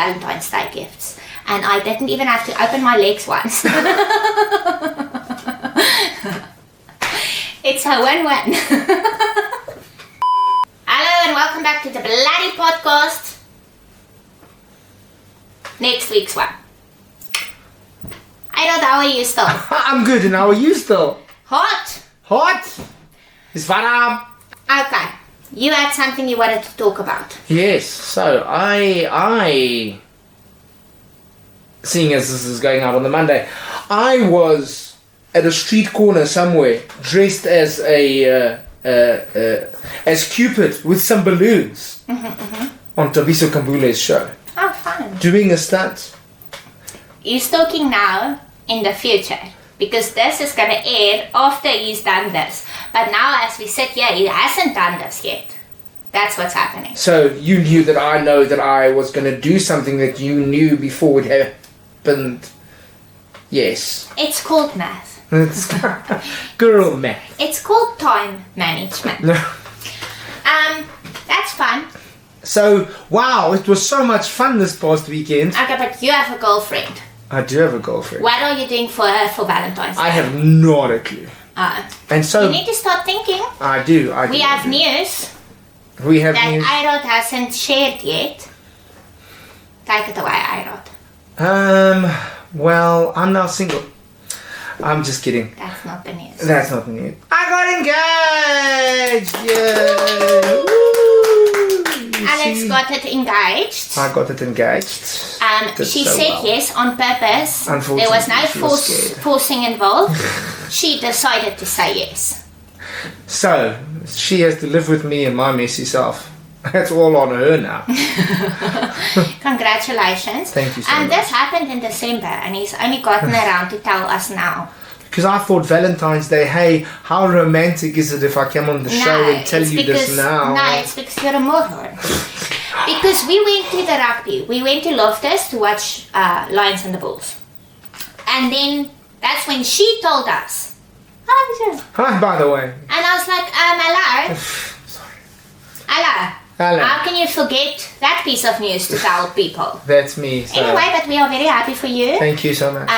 Valentine's Day gifts. And I didn't even have to open my legs once. It's a win-win. Hello and welcome back to the Blêrie Podcast. Next week's one. Arod, how are you still? I'm good, and how are you still? Hot? It's warm. Okay. You had something you wanted to talk about. Yes, so I seeing as this is going out on the Monday, I was at a street corner somewhere, dressed as as Cupid with some balloons on Tabiso Kambule's show. Oh, fun. Doing a stunt. He's talking now in the future because this is going to air after he's done this. But now as we sit here, he hasn't done this yet. That's what's happening. So you knew that I know that I was going to do something that you knew before it happened. Yes. It's called math. It's girl math. It's called time management. That's fun. So, wow, it was so much fun this past weekend. Okay, but you have a girlfriend. I do have a girlfriend. What are you doing for her for Valentine's Day? I have not a clue. And so... You need to start thinking. I do. We have news. We have that news. Arod hasn't shared yet. Take it away, Arod. Well, I'm now single. I'm just kidding. That's not the news. That's not the news. I got engaged! Yay! Alex got it engaged. I got it engaged. She said yes on purpose. There was no forcing involved. She decided to say yes. So, she has to live with me and my messy self. That's all on her now. Congratulations. Thank you so much. This happened in December and he's only gotten around to tell us now. Because I thought Valentine's Day, hey, how romantic is it if I come on the show and tell you this now? No, it's because you're a moron. Because we went to the rugby. We went to Loftus to watch Lions and the Bulls. And then that's when she told us. Hi, by the way. And I was like, hello? Sorry. Hello. How can you forget that piece of news to tell people? That's me. So. Anyway, but we are very happy for you. Thank you so much.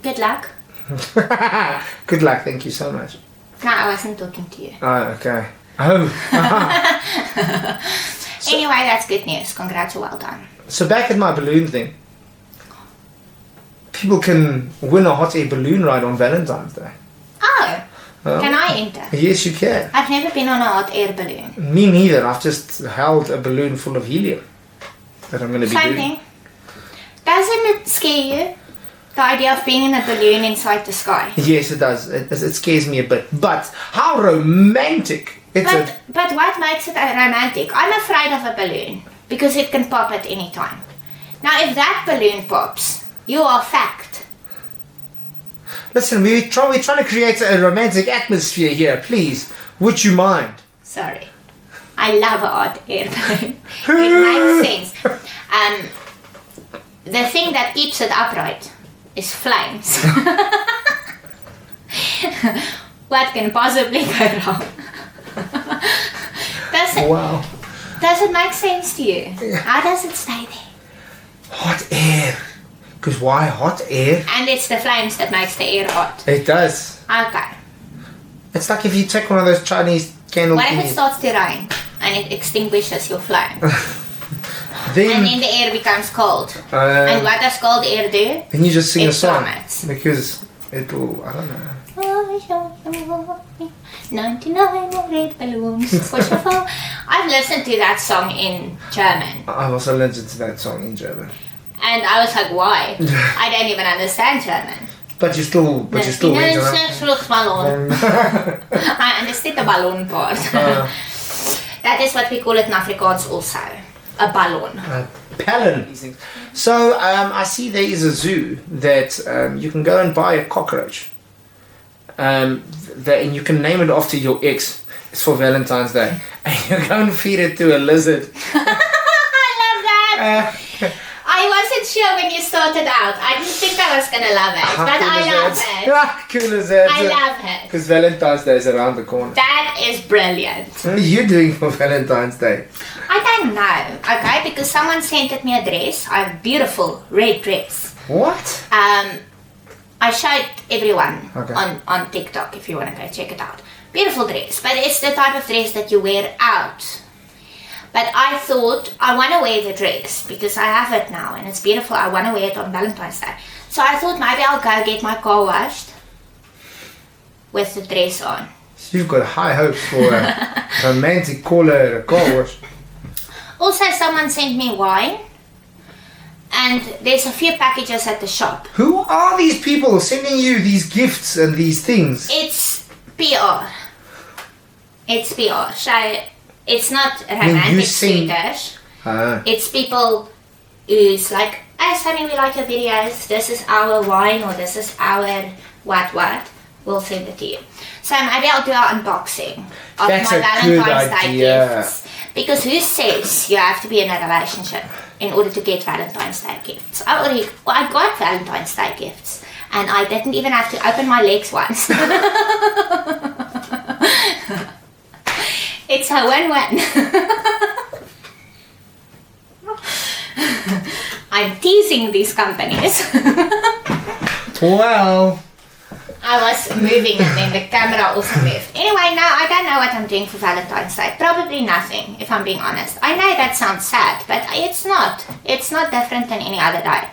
Good luck. Good luck, thank you so much. No, I wasn't talking to you. Oh, okay. Oh. Anyway, that's good news. Congrats, well done. So back at my balloon thing. People can win a hot air balloon ride on Valentine's Day. Oh. Can I enter? Yes, you can. I've never been on a hot air balloon. Me neither. I've just held a balloon full of helium that I'm going to be doing. Thing. Doesn't it scare you? The idea of being in a balloon inside the sky. Yes, it does. It scares me a bit. But how romantic! But what makes it romantic? I'm afraid of a balloon because it can pop at any time. Now, if that balloon pops, you are fucked. Listen, we're trying to create a romantic atmosphere here. Please, would you mind? Sorry. I love a hot air balloon. It makes sense. The thing that keeps it upright is flames. What can possibly go wrong? Does it make sense to you? How does it stay there? Hot air. Because why hot air? And it's the flames that makes the air hot. It does. Okay. It's like if you take one of those Chinese candle What if thingies. it starts to rain and it extinguishes your flame? Then, and then the air becomes cold. And what does cold air do? Then you just sing a song. Plummets. Because it'll, I don't know. 99 red balloons. I've listened to that song in German. I've also listened to that song in German. And I was like, why? I don't even understand German. But you still went around. I understood the balloon part. That is what we call it in Afrikaans also. A balloon. Ballon. So I see there is a zoo that you can go and buy a cockroach. And you can name it after your ex. It's for Valentine's Day. And you go and feed it to a lizard. I love that. I wasn't sure when you started out. I didn't think I was going to love it. But I love it. How cool is that? I love it. Because Valentine's Day is around the corner. That is brilliant. What are you doing for Valentine's Day? I don't know, okay? Because someone sent me a dress. I have a beautiful red dress. What? I showed everyone Okay. on TikTok if you want to go check it out. Beautiful dress, but it's the type of dress that you wear out. But I thought I want to wear the dress because I have it now and it's beautiful. I want to wear it on Valentine's Day. So I thought maybe I'll go get my car washed with the dress on. You've got high hopes for a romantic caller at a car wash. Also, someone sent me wine. And there's a few packages at the shop. Who are these people sending you these gifts and these things? It's PR. It's PR. So it's not you romantic sing- suitors. It's people who's like, hey Sami, we like your videos. This is our wine or this is our what. We'll send it to you. So maybe I'll do an unboxing of That's my a good Valentine's Day idea. gifts. Because who says you have to be in a relationship in order to get Valentine's Day gifts? I got Valentine's Day gifts and I didn't even have to open my legs once. It's a win-win. I'm teasing these companies. Well, I was moving and then the camera also moved. Anyway, now I don't know what I'm doing for Valentine's Day. Probably nothing, if I'm being honest. I know that sounds sad, but it's not. It's not different than any other day.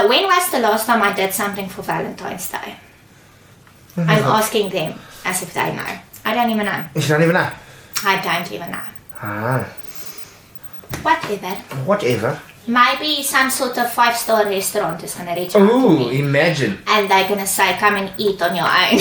When was the last time I did something for Valentine's Day? I'm asking them as if they know. I don't even know. you don't even know. I don't even know. Whatever. Maybe some sort of 5-star restaurant is going to reach out to Ooh, me. imagine. And they're going to say, come and eat on your own.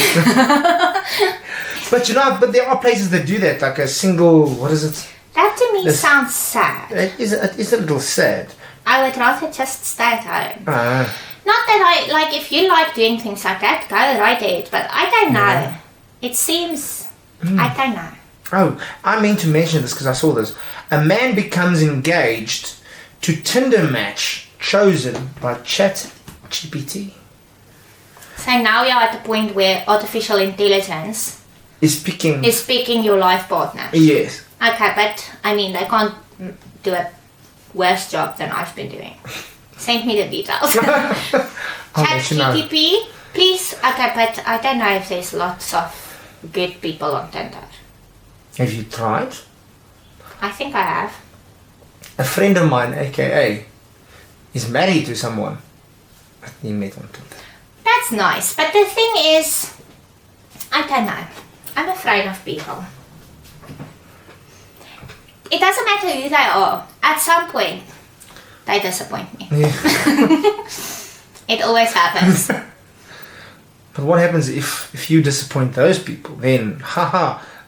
But but there are places that do that, like a single, what is it? That to me sounds sad. It is a little sad. I would rather just stay at home. Ah. Not that if you like doing things like that, go right ahead. But I don't know. It seems, I don't know. Oh, I meant to mention this because I saw this. A man becomes engaged to Tinder match chosen by ChatGPT. So now we are at the point where artificial intelligence Is picking your life partner. Yes. Okay, but I mean, they can't do a worse job than I've been doing. Send me the details. I'll let you know. ChatGPT, please. Okay, but I don't know if there's lots of good people on Tinder. Have you tried? I think I have. A friend of mine, aka, is married to someone that he met on Tinder. That's nice, but the thing is, I don't know. I'm afraid of people. It doesn't matter who they are. At some point, they disappoint me. Yeah. It always happens. But what happens if you disappoint those people? Then,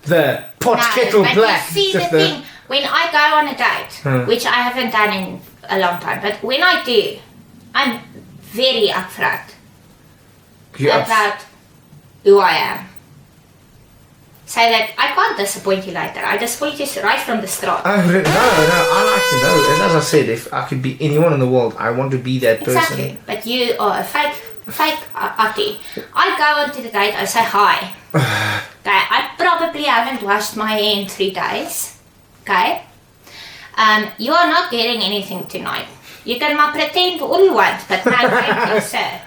the pot kettle but black. you see the thing, when I go on a date, which I haven't done in a long time, but when I do, I'm very upfront about who I am. So that I can't disappoint you later. I disappoint you right from the start. No, I like to know. As I said, if I could be anyone in the world, I want to be that person. Exactly. But you are a fake Ati. I go onto the date, I say hi. Okay, I probably haven't washed my hair in 3 days. Okay? You are not getting anything tonight. You can pretend all you want, but no, thank you, sir.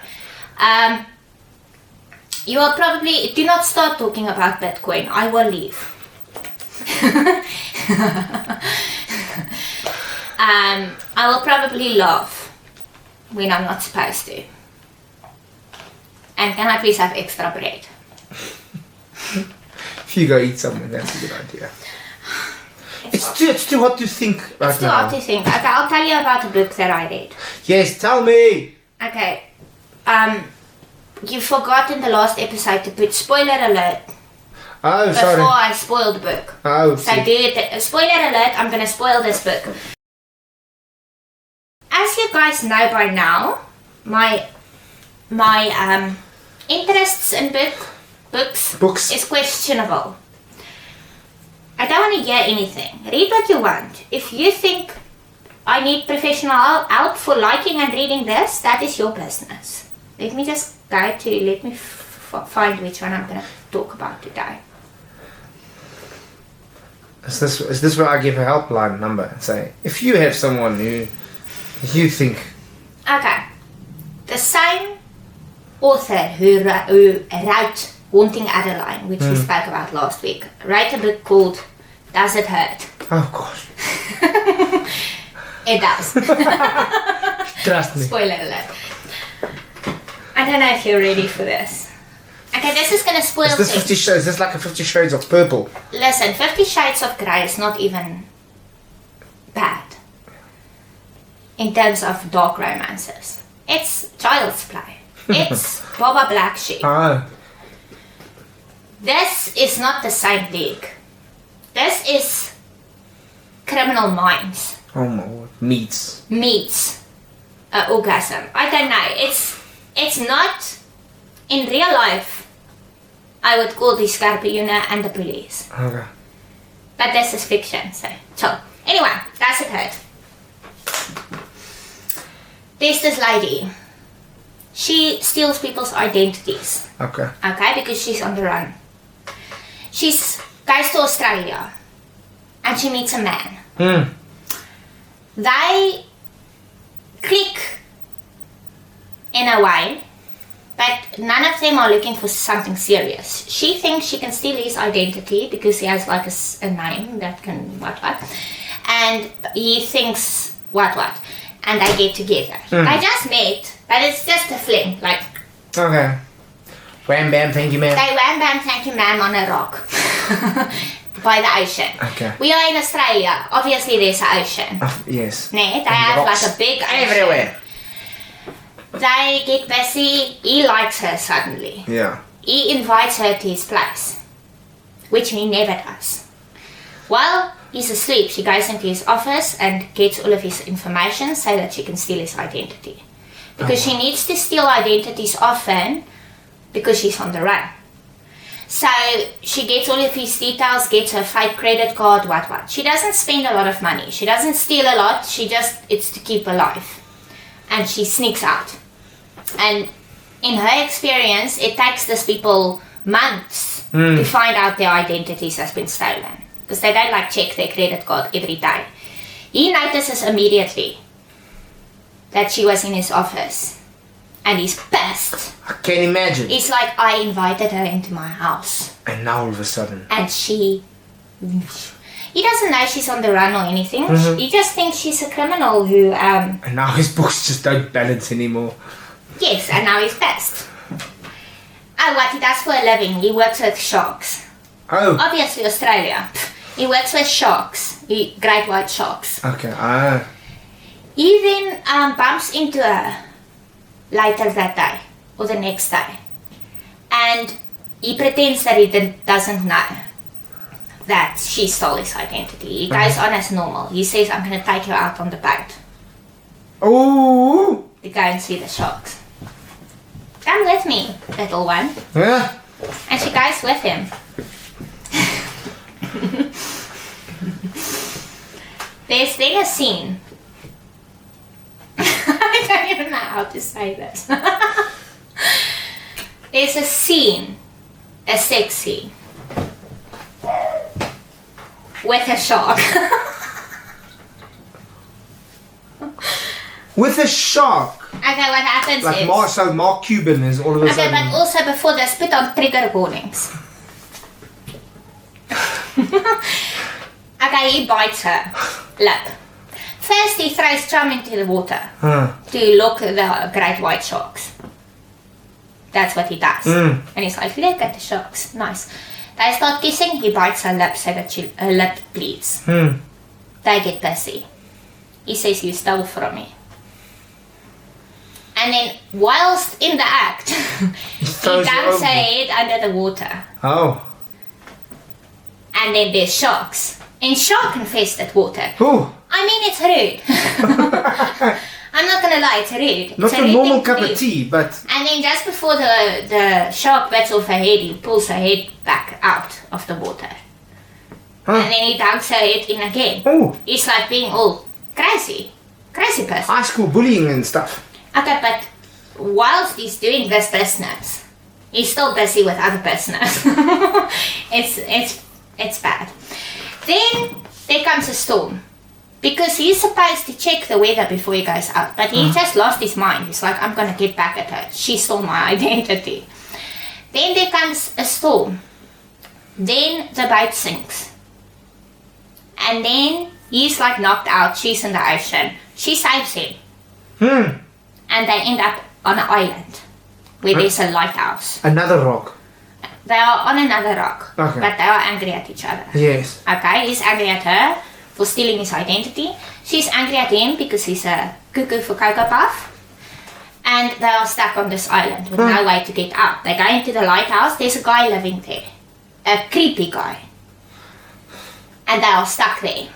You will probably, do not start talking about Bitcoin. I will leave. I will probably laugh when I'm not supposed to. And can I please have extra bread? If you go eat somewhere, that's a good idea. It's too hot to think right now. It's too hard to think. Okay, I'll tell you about a book that I read. Yes, tell me. Okay. You forgot in the last episode to put spoiler alert Oh, sorry. before I spoil the book. Oh, So do it. Spoiler alert, I'm going to spoil this book. As you guys know by now, my interests in books is questionable. I don't want to hear anything. Read what you want. If you think I need professional help for liking and reading this, that is your business. Let me just let me find which one I'm going to talk about today. Is this where I give a helpline number and say, if you have someone who you think... Okay. The same author who wrote Haunting Adeline, which we spoke about last week, wrote a book called Does It Hurt? Oh, gosh. It does. Trust me. Spoiler alert. I don't know if you're ready for this. Okay, this is going to spoil things. Is this like a 50 Shades of Purple? Listen, 50 Shades of Grey is not even bad in terms of dark romances. It's child's play. It's Baba Black Sheep. Oh. This is not the same league. This is Criminal Minds. Oh my word. Meets orgasm. I don't know. It's not in real life. I would call the Scarpiona and the police. Okay. But this is fiction, so anyway, Does It Hurt? There's this lady. She steals people's identities. Okay. Okay, because she's on the run. She goes to Australia and she meets a man. They click in a way, but none of them are looking for something serious. She thinks she can steal his identity because he has like a name that can what. And he thinks what. And they get together. They just met, but it's just a fling. Like, okay. Wham bam, thank you ma'am. They wham bam, thank you ma'am on a rock. By the ocean. Okay. We are in Australia. Obviously there's an ocean. Yes. They have rocks like a big ocean. everywhere. They get busy. He likes her suddenly. Yeah. He invites her to his place, which he never does. While he's asleep, she goes into his office and gets all of his information so that she can steal his identity. Because she needs to steal identities often because she's on the run. So she gets all of his details, gets her fake credit card, what. She doesn't spend a lot of money. She doesn't steal a lot. It's to keep alive. And she sneaks out. And in her experience, it takes these people months to find out their identities has been stolen. Because they don't check their credit card every day. He notices immediately that she was in his office. And he's pissed. I can't imagine. He's like, I invited her into my house. And now all of a sudden. And he doesn't know she's on the run or anything. He just thinks she's a criminal who... And now his books just don't balance anymore. Yes, and now he's pissed. Oh, what he does for a living, he works with sharks. Oh. Obviously Australia. He works with sharks. Great white sharks. Okay, He then bumps into her later that day or the next day, and he pretends that he doesn't know that she stole his identity. He goes on as normal. He says, I'm going to take you out on the boat. Oh! To go and see the sharks. Come with me, little one. Yeah. And she goes with him. There's then a scene. I don't even know how to say this. There's a scene, a sex scene, with a shark. With a shark? Okay, what happens is... Mark Cuban is all of a sudden... Okay, but also before this, put on trigger warnings. Okay, he bites her lip. First, he throws chum into the water to look at the great white sharks. That's what he does. And he's like, look at the sharks. Nice. They start kissing, he bites her lip so that her lip bleeds. They get busy. He says, you stole from me. And then, whilst in the act, he dumps her head under the water. Oh. And then there's sharks. In shark-infested water. Oh. I mean, it's rude. I'm not gonna lie, it's rude. Not a normal cup of tea, but... And then just before the shark bites off her head, he pulls her head back out of the water. And then he dunks her head in again. Oh. He's like being all crazy. Crazy person. High school bullying and stuff. Okay, but whilst he's doing this business, he's still busy with other business. It's bad. Then there comes a storm. Because he's supposed to check the weather before he goes out. But he just lost his mind. He's like, I'm going to get back at her. She stole my identity. Then there comes a storm. Then the boat sinks. And then he's like knocked out. She's in the ocean. She saves him. And they end up on an island where there's a lighthouse. Another rock. They are on another rock. Okay. But they are angry at each other. Yes. Okay, he's angry at her for stealing his identity. She's angry at him because he's a cuckoo for Cocoa Puff. And they are stuck on this island with no way to get out. They go into the lighthouse. There's a guy living there. A creepy guy. And they are stuck there.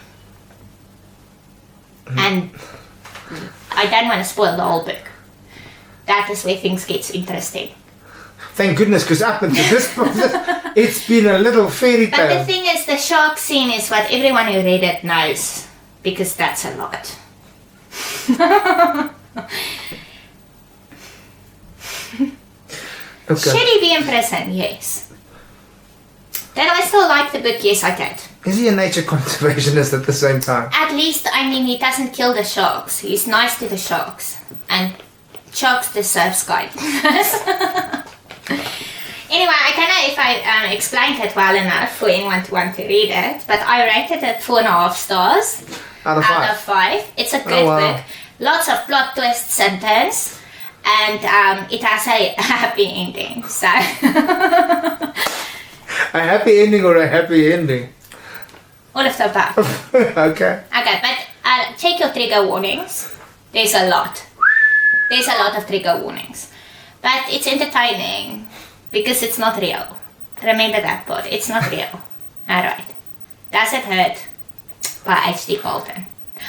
And I don't want to spoil the whole book. That is where things gets interesting. Thank goodness, because up until this point, it's been a little fairy tale. But the thing is, the shark scene is what everyone who read it knows. Because that's a lot. Okay. Should he be in prison? Yes. Did I still like the book? Yes, I did. Is he a nature conservationist at the same time? At least, I mean, he doesn't kill the sharks. He's nice to the sharks. And sharks deserve kindness. Anyway, I don't know if I explained it well enough for anyone to want to read it, but I rated it 4.5 stars Out of 5. It's a good book. Lots of plot twists and turns, and it has a happy ending. So A happy ending or a happy ending? all of the above. Okay. Okay, but check your trigger warnings. There's a lot. There's a lot of trigger warnings. But it's entertaining because it's not real. Remember that part. It's not real. Alright. Does It Hurt? By H.D. Carlton.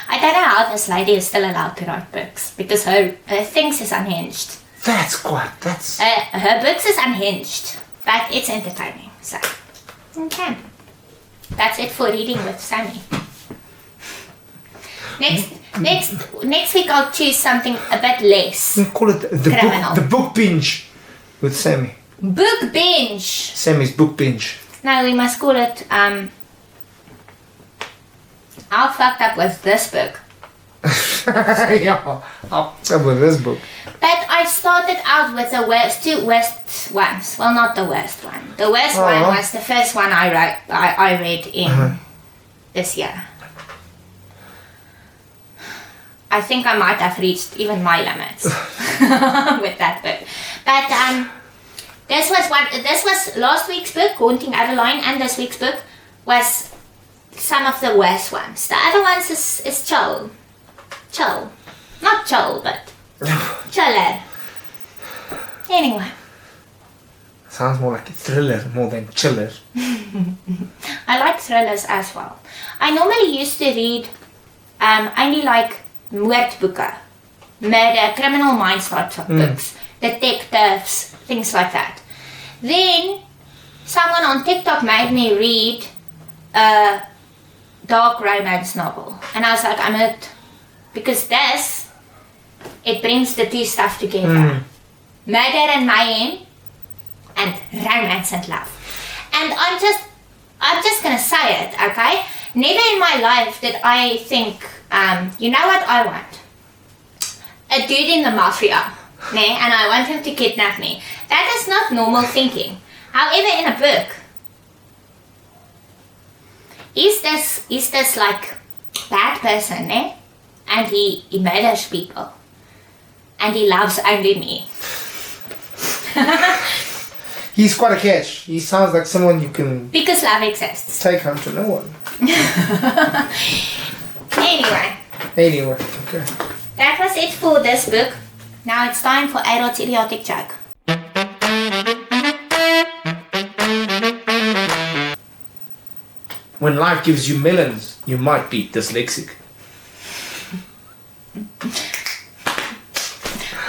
I don't know how this lady is still allowed to write books because her things is unhinged. That's... Her books is unhinged. But it's entertaining. So, okay. That's it for reading with Sami. Next week I'll choose something a bit less. We call it the book binge with Sami. Book binge. Sami's book binge. No, we must call it How Fucked Up Was This Book. Yeah, I'll with this book. But I started out with the two worst ones. Well, not the worst one. The worst one was the first one I read in this year. I think I might have reached even my limits with that book. But this was last week's book, Haunting Adeline, and this week's book was some of the worst ones. The other ones is chill. Chill. Not chill, but chiller. Anyway. Sounds more like a thriller more than chiller. I like thrillers as well. I normally used to read only like moordboeken, murder, criminal minds types of books, detectives, things like that. Then someone on TikTok made me read a dark romance novel, and I was like, I'm hooked, because it brings the two stuff together: murder and mayhem, and romance and love. And I'm just gonna say it, okay? Never in my life did I think, you know what I want? A dude in the mafia, and I want him to kidnap me. That is not normal thinking. However, in a book, is this like bad person, and he murders people, and he loves only me. He's quite a catch. He sounds like someone you can... Because love exists. Take home to no one. Anyway, okay. That was it for this book. Now it's time for Arod's idiotic joke. When life gives you melons, you might be dyslexic.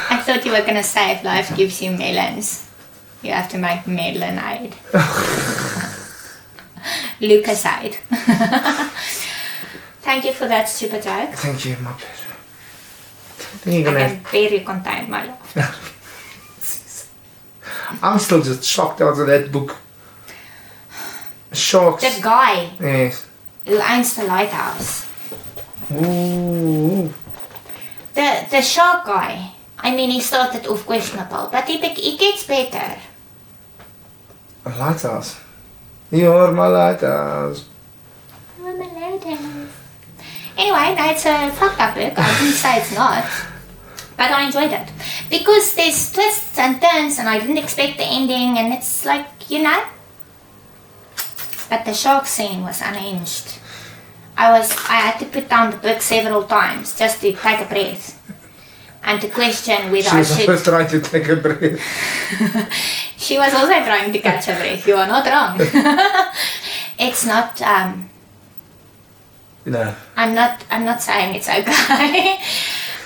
I thought you were going to say if life gives you melons, you have to make melonade. Lucaside. Thank you for that stupid joke. Thank you, my pleasure. I can barely contain my laughter. I'm still just shocked out of that book. Sharks. The guy. Yes. who owns the lighthouse. Ooh. The shark guy, I mean, he started off questionable, but he gets better. A lighthouse. You're my lighthouse. I'm a lighthouse. Anyway, no, it's a fucked up book. I didn't say it's not. But I enjoyed it. Because there's twists and turns and I didn't expect the ending and it's like, you know. But the shark scene was unhinged. I had to put down the book several times just to take a breath. And to question whether I should... She was trying to take a breath. She was also trying to catch a breath. You are not wrong. It's not... No. I'm not saying it's okay.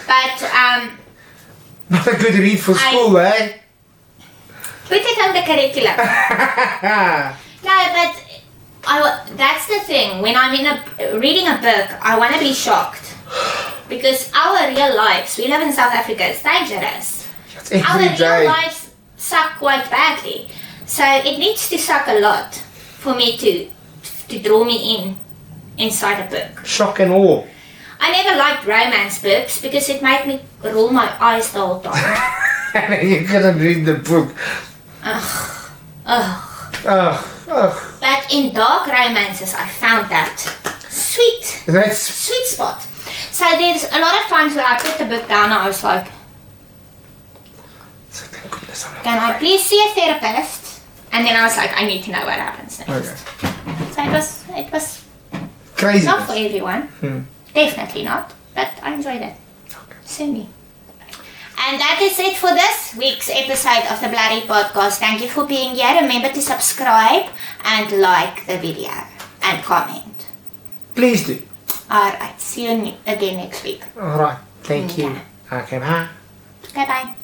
But... Not a good read for school, eh? Put it on the curriculum. No, but... that's the thing. When I'm reading a book, I want to be shocked. Because our real lives, we live in South Africa, it's dangerous. Our real lives suck quite badly. So it needs to suck a lot for me to draw me inside a book. Shock and awe. I never liked romance books because it made me roll my eyes the whole time. And then you couldn't read the book. But in dark romances, I found that sweet spot. So there's a lot of times where I put the book down and I was like, thank goodness I'm not can I please see a therapist? And then I was like, I need to know what happens next. Okay. So it was crazy. Not for everyone. Definitely not. But I enjoyed it. Okay. Sami. And that is it for this week's episode of the Blêrie Podcast. Thank you for being here. Remember to subscribe and like the video and comment. Please do. Alright, see you again next week. Alright, thank you. Okay, bye. Goodbye.